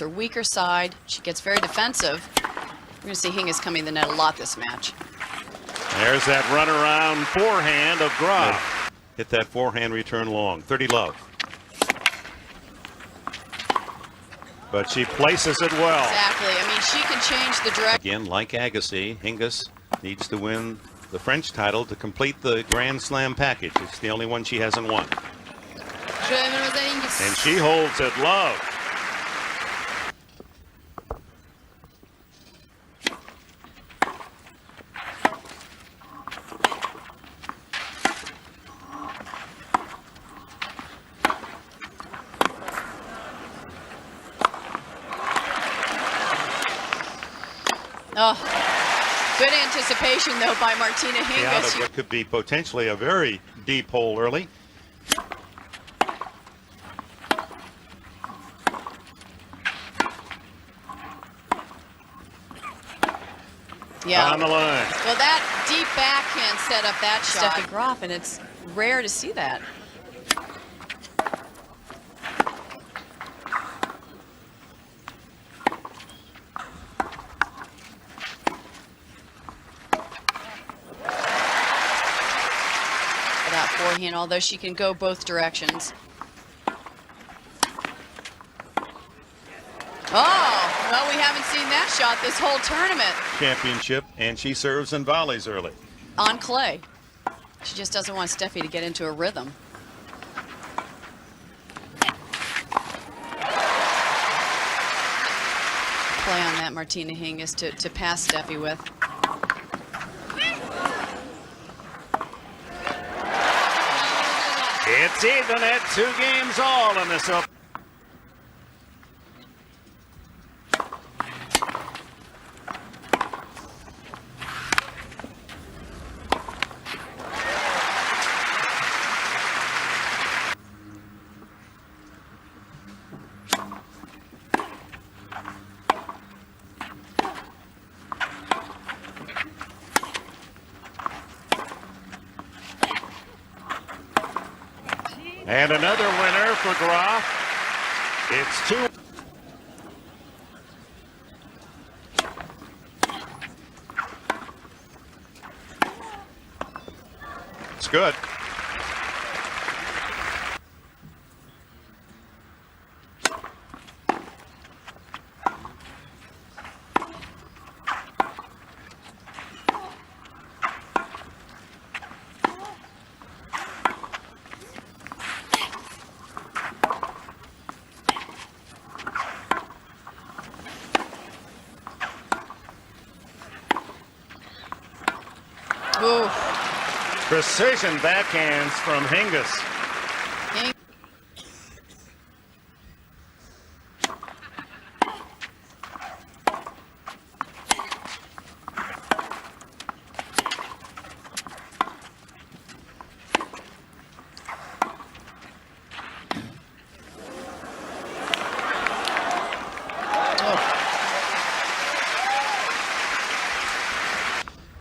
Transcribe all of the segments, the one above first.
her weaker side. She gets very defensive. We're going to see Hingis coming to the net a lot this match. There's that runaround forehand of Graf. Hit that forehand return long. 30 love. But she places it well. Exactly. I mean, she can change the direction. Again, like Agassi, Hingis needs to win the French title to complete the Grand Slam package. It's the only one she hasn't won. And she holds it love. Oh, good anticipation, though, by Martina Hingis. Yeah, of what could be potentially a very deep hole early. Yeah. On the line. Well, that deep backhand set up that shot. Steffi Graf, and it's rare to see that. That forehand, although she can go both directions. Oh, well, we haven't seen that shot this whole tournament. Championship, and she serves and volleys early. On clay. She just doesn't want Steffi to get into a rhythm. Play on that, Martina Hingis, to pass Steffi with. It's even at 2 games all in this up. And another winner for Graf. It's 2. It's good. Ooh. Precision backhands from Hingis.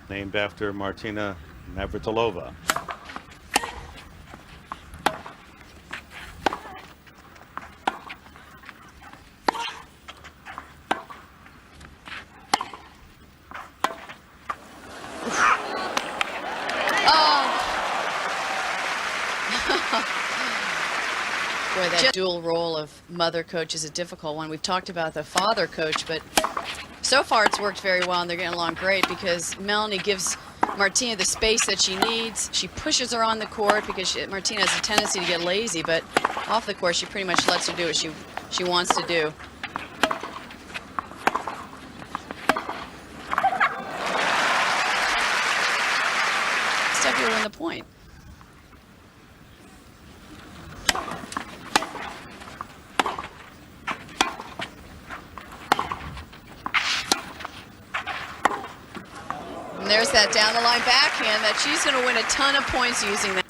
Named after Martina Navratilova. Boy, that dual role of mother coach is a difficult one. We've talked about the father coach, but so far it's worked very well, and they're getting along great because Melanie gives Martina the space that she needs. She pushes her on the court because Martina has a tendency to get lazy, but off the court she pretty much lets her do what she wants to do. Steffi will win the point. And there's that down the line backhand that she's going to win a ton of points using that.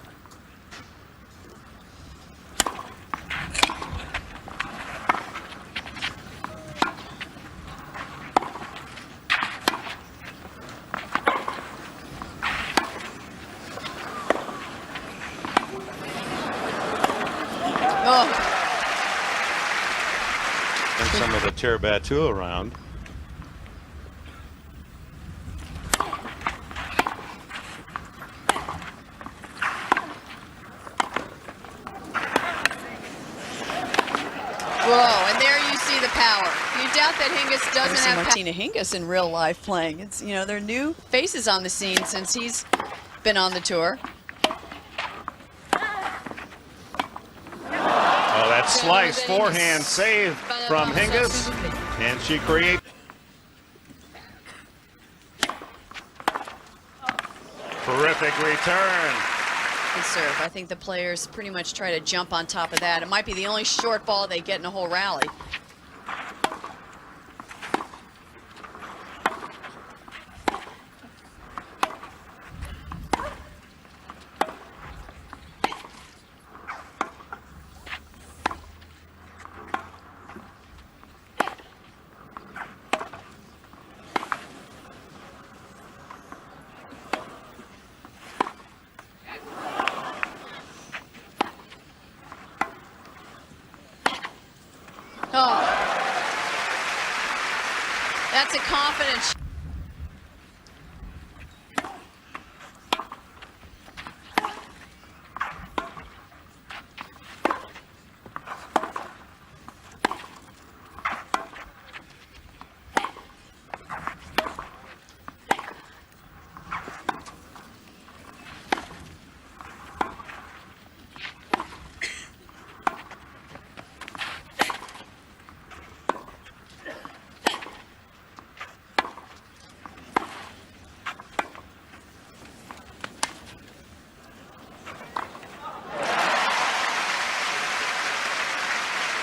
And some of the a Terabatu around. Whoa, and there you see the power. You doubt that Hingis doesn't have Martina Hingis in real life playing. It's, you know, they're new faces on the scene since he's been on the tour. Oh, that slice forehand save from Hingis, and she creates. Terrific return. Good serve. I think the players pretty much try to jump on top of that. It might be the only short ball they get in a whole rally. Oh, that's a confidence.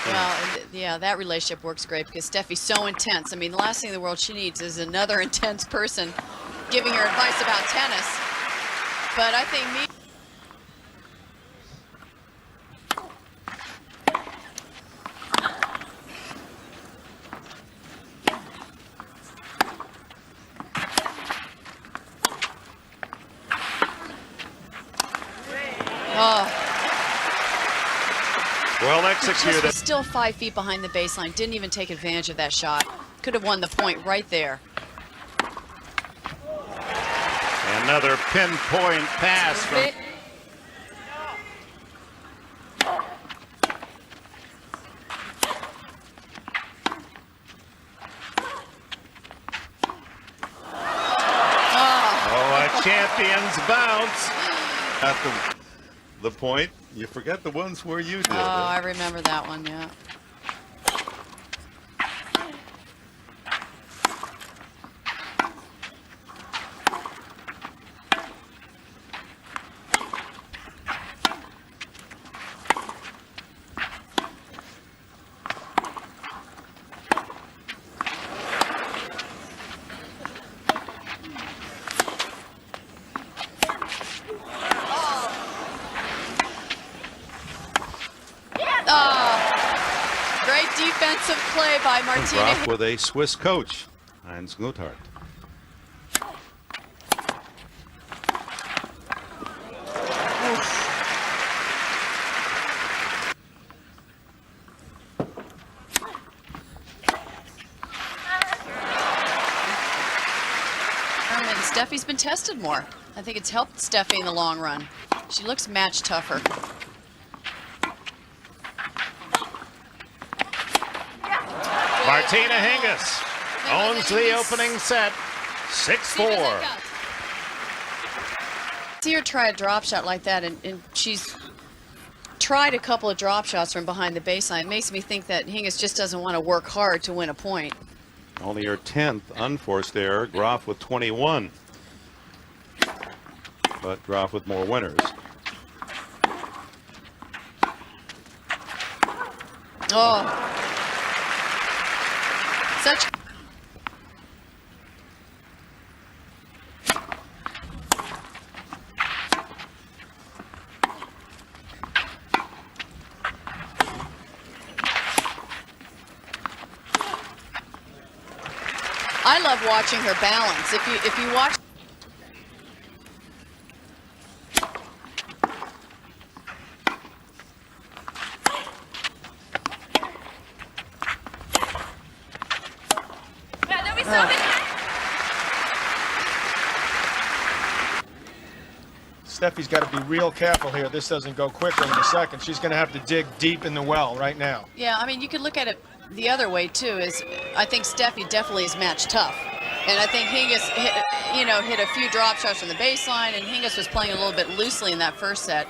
Well, yeah, that relationship works great because Steffi's so intense. I mean, the last thing in the world she needs is another intense person giving her advice about tennis. But I think oh. Well executed. Was still 5 feet behind the baseline. Didn't even take advantage of that shot. Could have won the point right there. Another pinpoint pass from. Oh, a champion's bounce. At the point, you forget the ones where you did. Oh, I remember that one, yeah. Oh, great defensive play by Martina. Graf with a Swiss coach, Heinz Guthart. And Steffi's been tested more. I think it's helped Steffi in the long run. She looks match tougher. Martina Hingis owns the opening set, 6-4. See her try a drop shot like that, and she's tried a couple of drop shots from behind the baseline. It makes me think that Hingis just doesn't want to work hard to win a point. Only her 10th unforced error. Graf with 21. But Graf with more winners. Oh. Such. I love watching her balance. If you watch. Steffi's got to be real careful here. This doesn't go quicker in a second. She's going to have to dig deep in the well right now. Yeah, I mean, you could look at it the other way too. Is I think Steffi definitely is match tough, and I think Hingis hit a few drop shots from the baseline, and Hingis was playing a little bit loosely in that first set.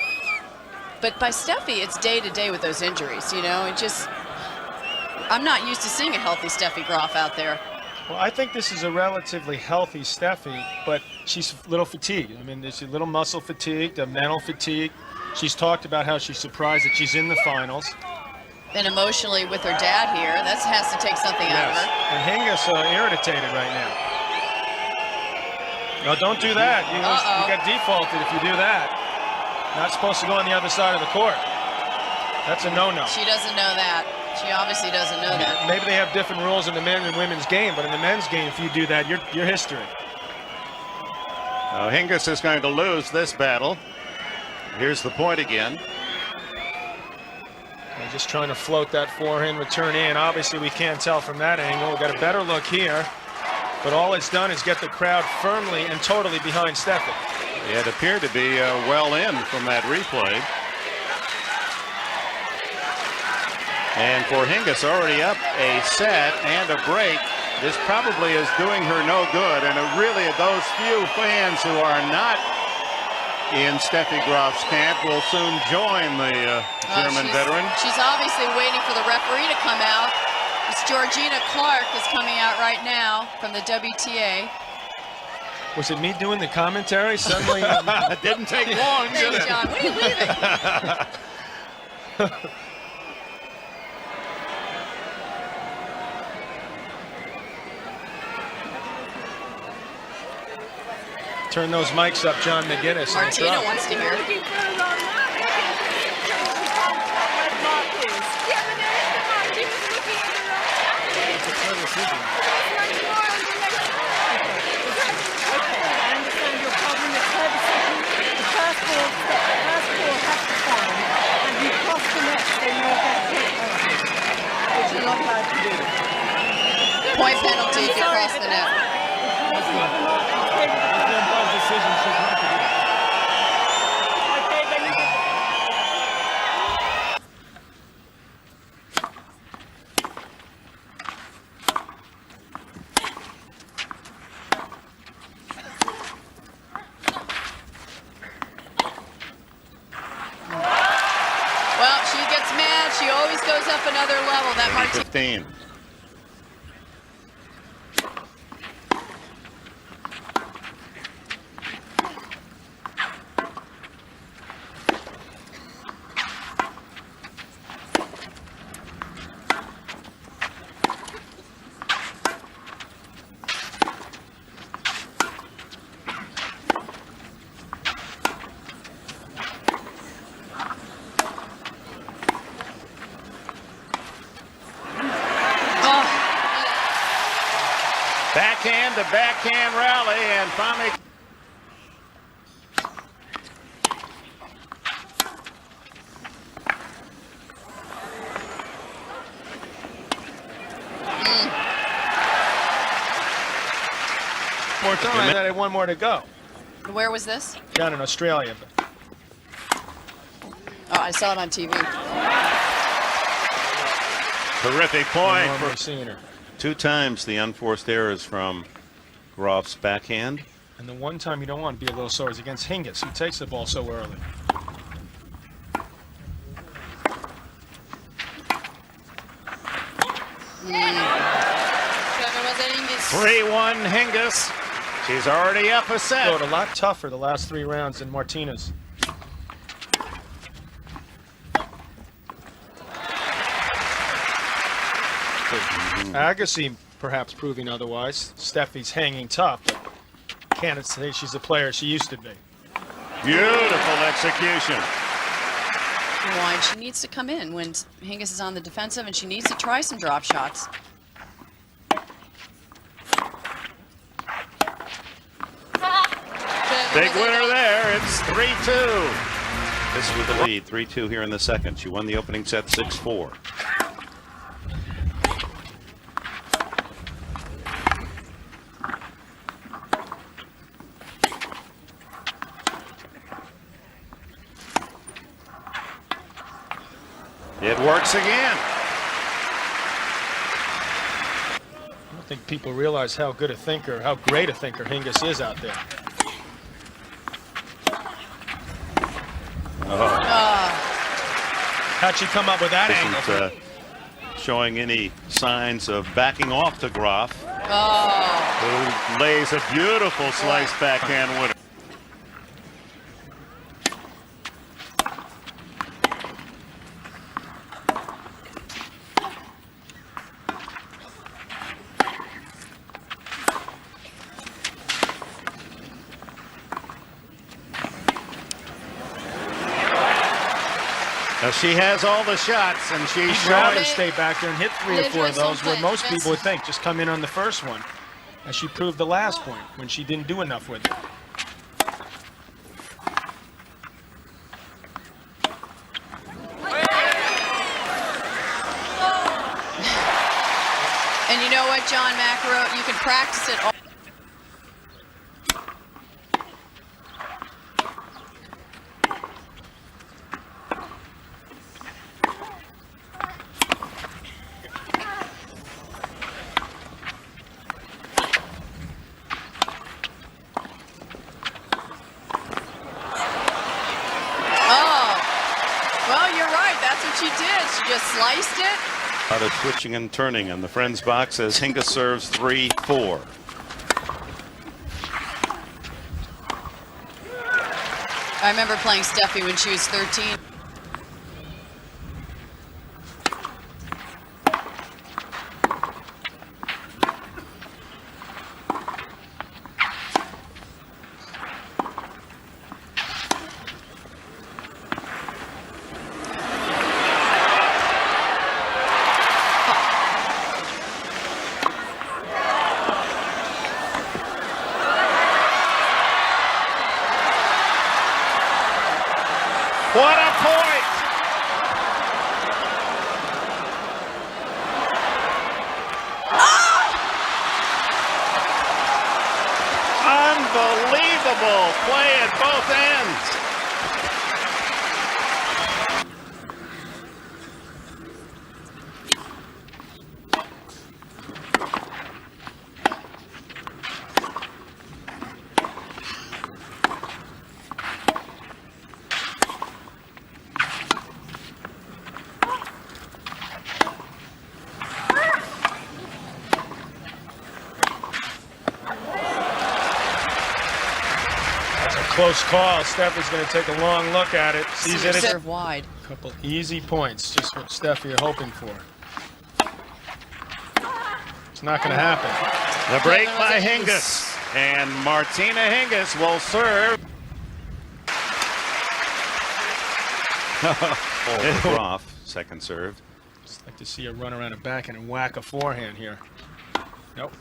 But by Steffi, it's day to day with those injuries. I'm not used to seeing a healthy Steffi Graf out there. Well, I think this is a relatively healthy Steffi, but she's a little fatigued. I mean, there's a little muscle fatigue, a mental fatigue. She's talked about how she's surprised that she's in the finals. And emotionally with her dad here, that has to take something out of her. And Hingis irritated right now. No, don't do that. You got defaulted if you do that. Not supposed to go on the other side of the court. That's a no-no. She doesn't know that. She obviously doesn't know that. Maybe they have different rules in the men's and women's game, but in the men's game, if you do that, you're history. Hingis is going to lose this battle. Here's the point again. They're just trying to float that forehand return in. Obviously, we can't tell from that angle. We've got a better look here, but all it's done is get the crowd firmly and totally behind Steffi. It appeared to be well in from that replay. And for Hingis, already up a set and a break, this probably is doing her no good. And really, those few fans who are not in Steffi Graf's camp will soon join the German veteran. She's obviously waiting for the referee to come out. It's Georgina Clark is coming out right now from the WTA. Was it me doing the commentary? Suddenly, it didn't take long, did it? Hey, John, where are you leaving? Turn those mics up, John McGinnis. Martina wants to hear. Point penalty if you cross the net. Well, she gets mad. She always goes up another level. That Martina. 15. Backhand to backhand rally, and finally. More time. I had one more to go. Where was this? Down in Australia. Oh, I saw it on TV. Terrific point for seeing her. 2 times the unforced errors from Graf's backhand. And the one time you don't want to be a little sore is against Hingis, who takes the ball so early. 3-1 Hingis. She's already up a set. Rode a lot tougher the last 3 rounds than Martina's. Agassi perhaps proving otherwise. Steffi's hanging tough, but can't say she's the player she used to be. Beautiful execution. Why she needs to come in when Hingis is on the defensive, and she needs to try some drop shots. Big winner there. It's 3-2. This with the lead. 3-2 here in the second. She won the opening set 6-4. works again. I don't think people realize how good a thinker, how great a thinker Hingis is out there. How'd she come up with that angle? Showing any signs of backing off to Graf, who lays a beautiful slice backhand winner. Now she has all the shots, and she's She'd rather stay back there and hit 3 or 4 of those, where most people would think, just come in on the first one, as she proved the last point, when she didn't do enough with it. And you know what, John McEnroe, you can practice it all. Well, you're right. That's what she did. She just sliced it. A lot of switching and turning in the friends box as Hingis serves 3-4. I remember playing Steffi when she was 13. What a point! Unbelievable play at both ends. Close call. Steffi's going to take a long look at it. Sees it as wide. a couple easy points, just what Steffi are hoping for. It's not going to happen. The break by Hingis, and Martina Hingis will serve. Graf, second serve. Just like to see a run around a backhand and whack a forehand here. Nope.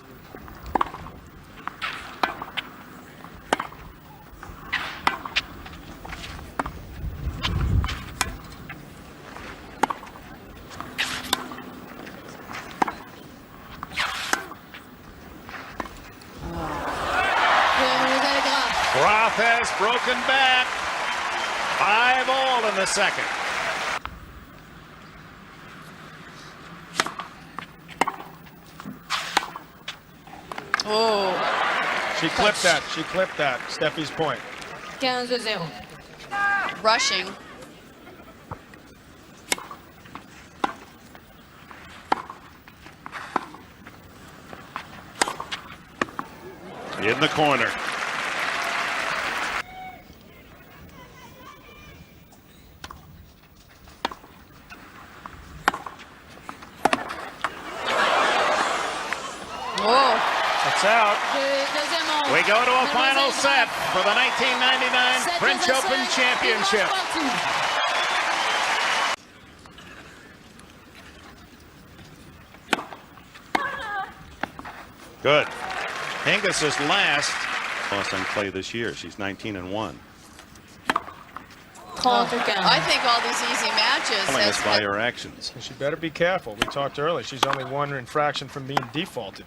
Graf has broken back. 5-all in the second. Oh. She clipped that. She clipped that. Steffi's point. 15-0. Rushing. In the corner. Whoa. It's out. We go to a final set for the 1999 French Open Championship. Good. Hingis is last. Lost on clay this year. She's 19-1. I think all these easy matches. Telling us by her actions. She better be careful. We talked earlier. She's only 1 infraction from being defaulted.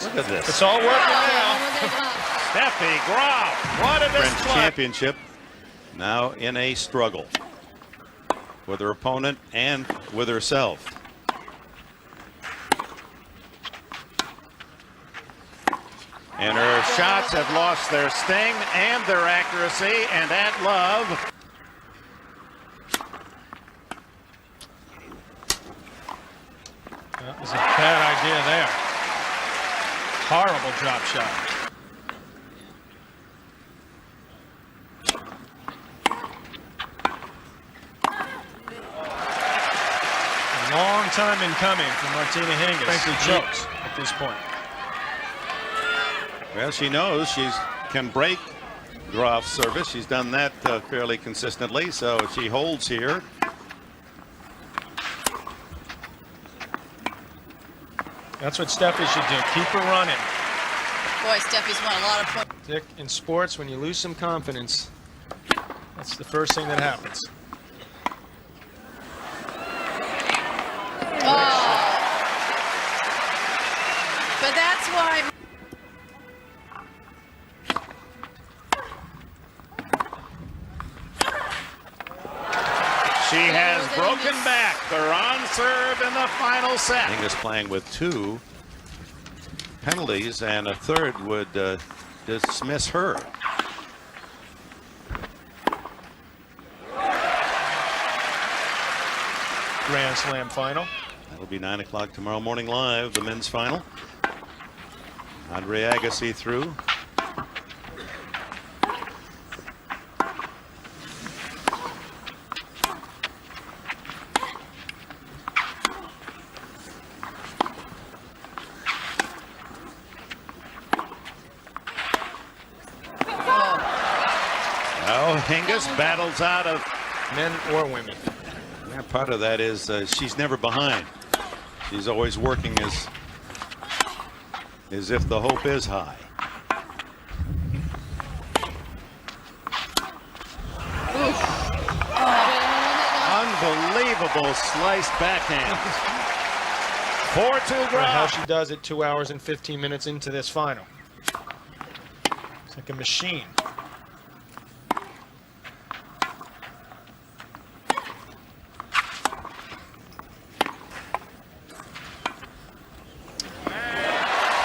Look at this. It's all working now. Steffi Graf. What a display. French Championship. now in a struggle with her opponent and with herself. And her shots have lost their sting and their accuracy, and at love. That was a bad idea there. Horrible drop shot. A long time in coming for Martina Hingis. Frankly chokes at this point. Well, she knows she can break Graf's service. She's done that fairly consistently, so if she holds here. That's what Steffi should do. Keep her running. Boy, Steffi's won a lot of points. Dick, in sports, when you lose some confidence, that's the first thing that happens. Oh. But that's why. She has broken back. They're on serve in the final set. Hingis playing with 2 penalties, and a third would dismiss her. Grand Slam final. That'll be 9 o'clock tomorrow morning live, the men's final. Andre Agassi through. Now Hingis battles out of Men or women. Yeah, part of that is she's never behind. She's always working as if the hope is high. Unbelievable sliced backhand. 4-2 Graf. How she does it 2 hours and 15 minutes into this final. It's like a machine.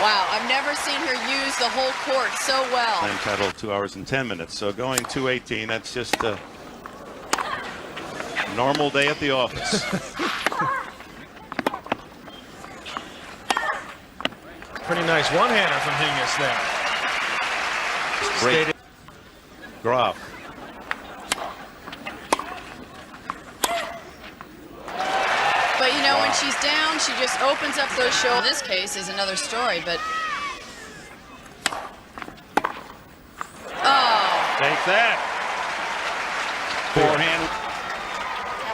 Wow, I've never seen her use the whole court so well. Time title 2 hours and 10 minutes. So going 2:18, that's just a normal day at the office. Pretty nice one-hander from Hingis there. Great. Graf. But you know, when she's down, she just opens up those shoulders. In this case is another story, but oh. Take that. Forehand.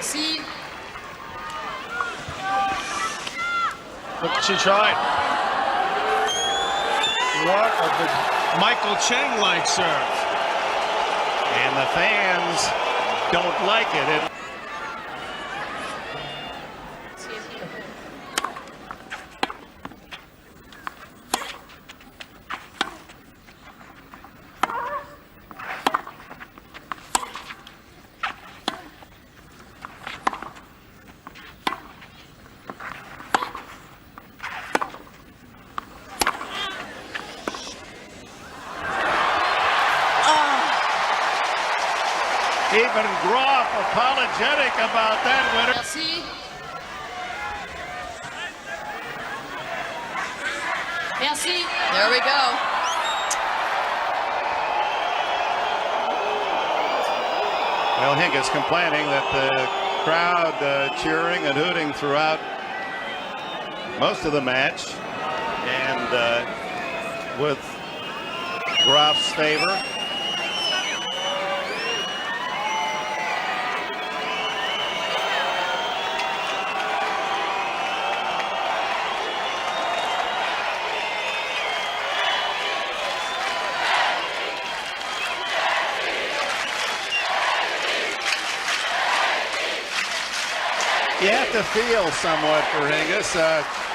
See, Look, she tried. What a good Michael Chang-like serve. And the fans don't like it. Even Graf apologetic about that winner. Merci. Merci. There we go. Well, Hingis complaining that the crowd cheering and hooting throughout most of the match, and with Graf's favor. You have to feel somewhat for Hingis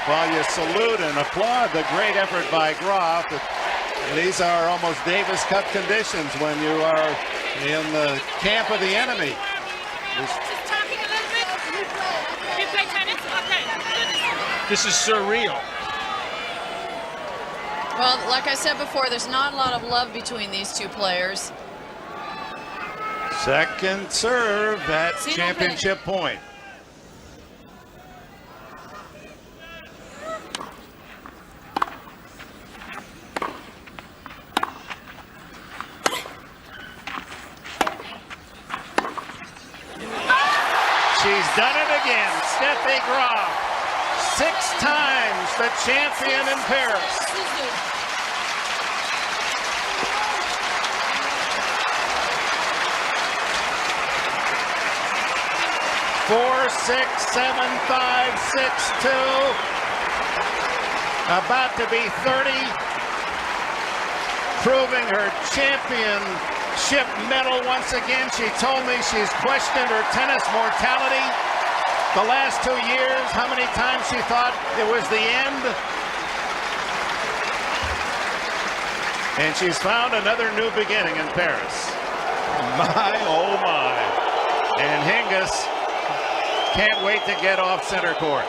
while you salute and applaud the great effort by Graf. These are almost Davis Cup conditions when you are in the camp of the enemy. This is surreal. Well, like I said before, there's not a lot of love between these two players. Second serve at championship point. She's done it again. Steffi Graf, 6 times the champion in Paris. 4-6-7-5-6-2. About to be 30. Proving her championship medal once again. She told me she's questioned her tennis mortality the last 2 years. How many times she thought it was the end. And she's found another new beginning in Paris. My, oh my. And Hingis can't wait to get off center court.